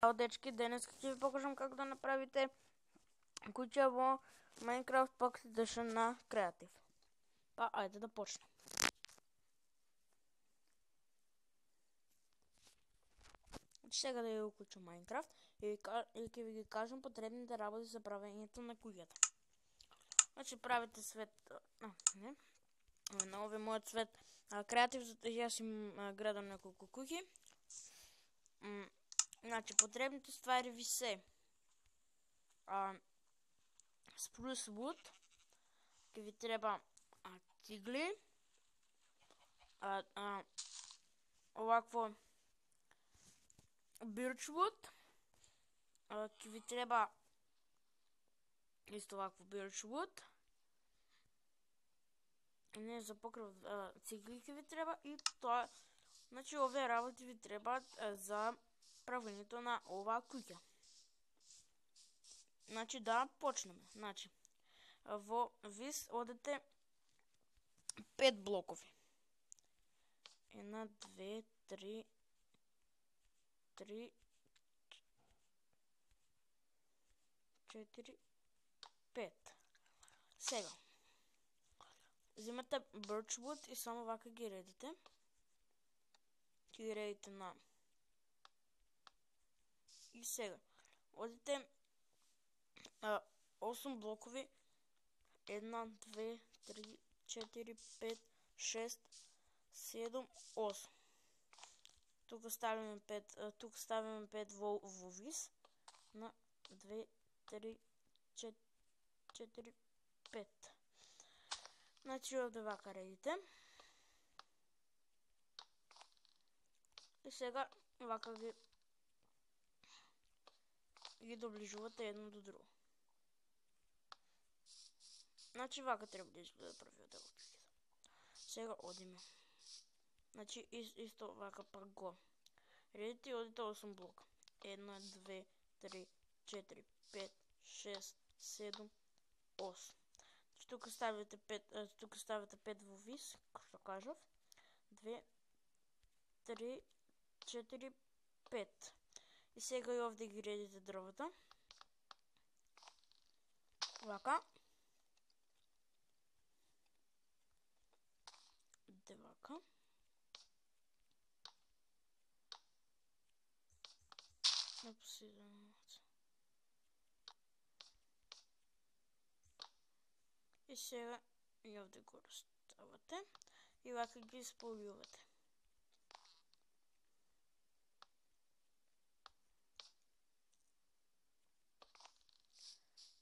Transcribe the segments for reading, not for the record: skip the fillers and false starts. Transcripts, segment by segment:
Чао, дечки, днес ще ви покажем как да направите куче в Minecraft Pocket Edition на Creative. Айде да почнем. Сега да ви включим Minecraft и ще ви ги кажем потребните работи за правенето на кугията. Значи правите свет... Много ви моят цвет Creative, за да аз им градам няколко куки. Значи потребните ствари ви се Spruce Wood, ке ви трябва цигли, овакво Birchwood, ке ви треба исто овакво Birchwood, не за покрив цигли ке ви треба и тоа, значи овие работи ви требаат за правенето на ова куќа. Значи да почнеме. Значи во вис одете 5 блокови. 1, 2, 3, 4, 5. Сега взимате Birchwood и само вака ги редите. Ги редите на... И сега одите 8 блокови. 1, 2, 3, 4, 5, 6, 7, 8. Тук ставяме 5 во вис на 2, 3, 4, 5. Значи овде вака редите. И сега вака ги доближувате едно до друго. Значи вака треба да изгледа првиот дел. Сега одиме. Значи исто вака пак го редите и одите 8 блока. 1, 2, 3, 4, 5, 6, 7, 8. Тук ставите 5 во вис, што кажав. 2, 3, 4, 5. И сега и овде ги редите дрвата. Вака. Вака. И сега и овде го разставате и вака ги исполнувате.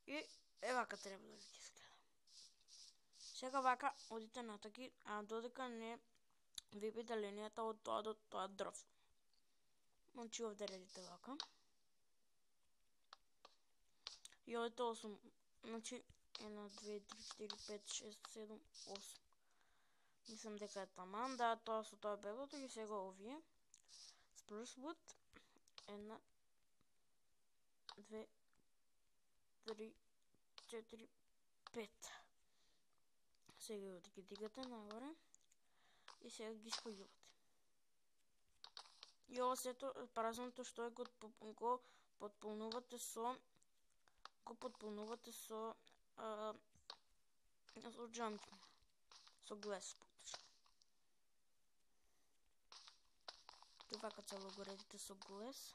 И вака треба да ви изгледа. Сега вака одите натаки, додека не випите линијата од тоа до тоа дрв. Значи овде редите вака. И одите 8. Значи 1, 2, 3, 4, 5, 6, 7, 8. Мислам дека е таман, да, тоа со тоа белото и сега овие. Spruce Wood. 1, 2, 3, 4, 5. Сега овде ги дигате нагоре и сега ги спојувате. И ова сето празното што е го потполнувате со джамки, со глес поточно. И вака цело го редите со глес.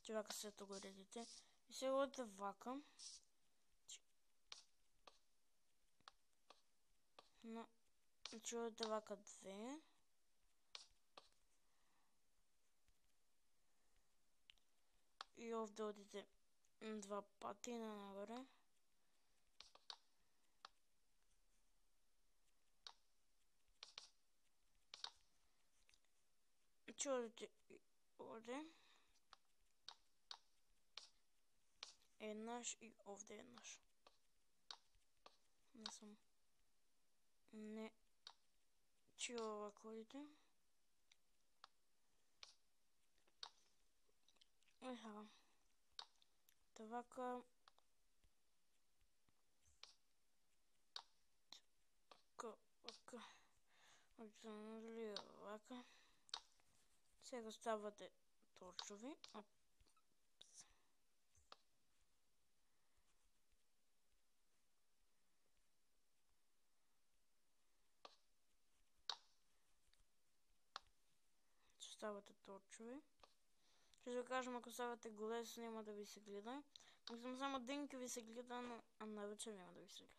И вака сето го редите. И сега одите вака. Значи одите вака 2. И овде одите 2 пати нагоре. Значи одите овде. Еднаш и овде еднаш. Не. Чи овако одите. Еха. Та вака Останали овака. Сега ставате торчови. Ставате торчови. Ще ви кажем, ако ставате голес, няма да ви се гледа. Ако съм само денки ви се гледа, а на вечер няма да ви се гледа.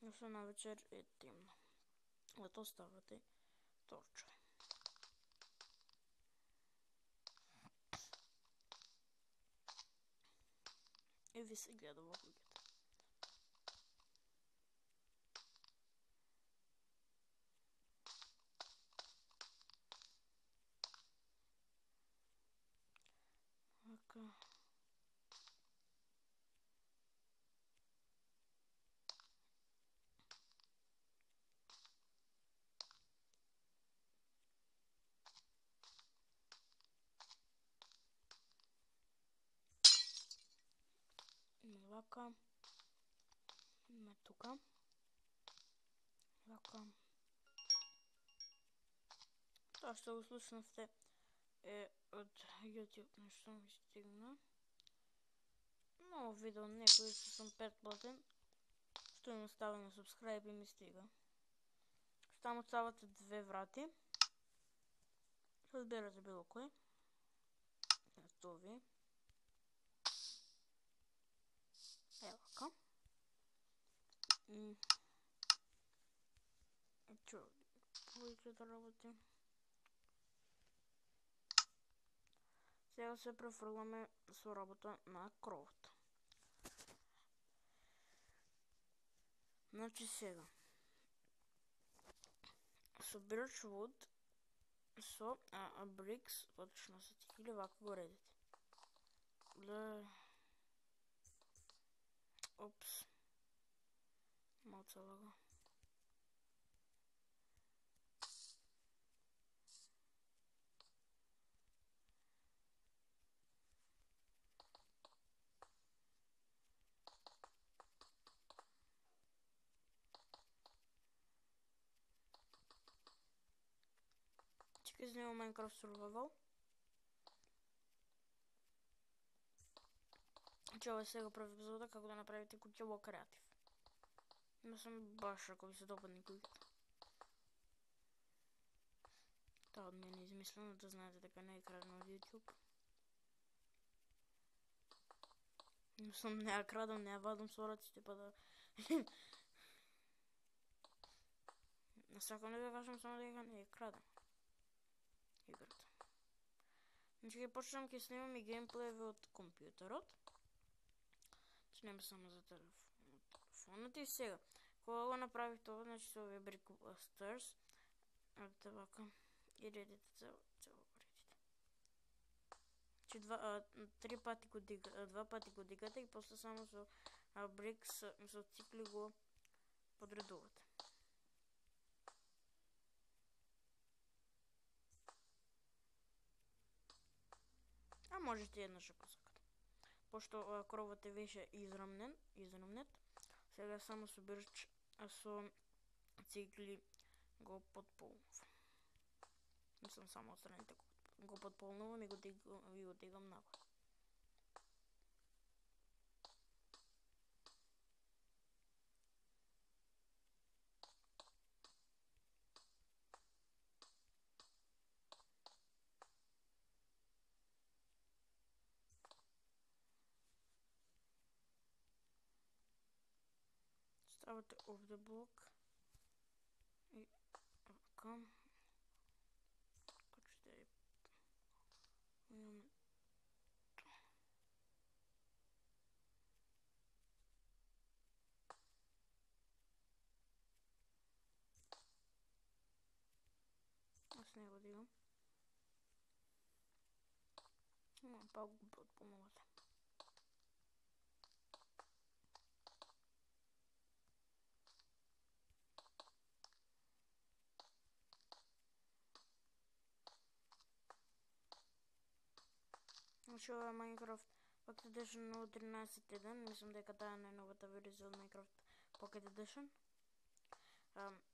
Защото на вечер е темно. Зато ставате торчови. И ви се гледа в гледата. Така. Вака. Има тука. Вака. Това ще го слушнахте от YouTube нещо ми стигна. Много видео, някой ще съм 5 платен. Що им остава на subscribe и ми стига. Там оставате 2 врати. Разбирате било кое. Ето ви. Елака. Чу, повече да работи. Сега се префърляме с работа на кровата. Значи сега. Събираш wood со bricks, вътрешно са тихили, вака го редите. Опс. Малца лага. Чекай, снимам Minecraft Survival. Чува сега прави епизода как да направите кутило креатив. Но съм баш, ако ви се допадне куиката. Та от мен е измислено, да знаете, така не е крадено от YouTube. Но съм не я крадам, не я вадам с уръците, па да... Насакам да ви кажем само дека не я крадам. Играта. Значи ќе почнем, ќе снимам и геймплееви от компютърът. Че нема само за телефонът и сега. Кога го направих това, значи се ови Brick Stairs. Ето вака. И редите цяло редите. Че два пъти го дигате и после само с брикс с цикли го подредувате. А можете еднъж ако искате. Пошто кровът е беше изравнет. Сега само събираш со цикли го подпълнувам. Не съм само от страните го подпълнувам и го дигам нагоре. Ставате off the block и към имаме аз не го дигам. Пак го подпомагате. Значи ова е Minecraft Pocket Edition 0.13.1. Мислам дека таа е најновата верзија од Minecraft Pocket Edition.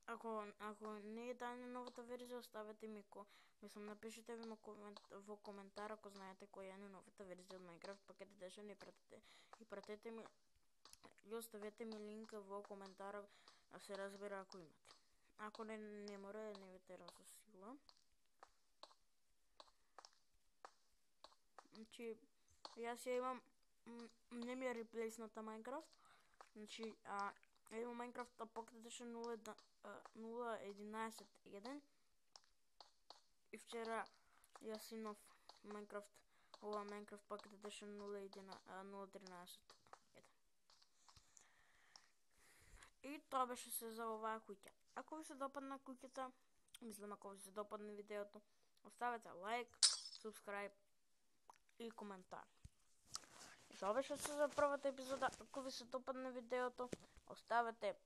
Ако не е дадена новата версия, оставете ми напишете ми в коментар, ако знаете коя е новата версия от Minecraft Pocket Edition и пратете ми и оставете ми линка в коментара, а се разбира ако имате. Ако не мора, не ви терам със сила. Значи, аз я имам не ми е реплейсната Minecraft. Значи, имам Minecraft Pocket Edition 0.11.1 и вчера аз имам Minecraft Pocket Edition 0.13.1. И това беше се за оваа куќа. Ако ви се допадна куќата, ако ви се допадне видеото, оставете лайк, субскрайб и коментар. И това беше се за първата епизода. Ако ви се допадне видеото, оставете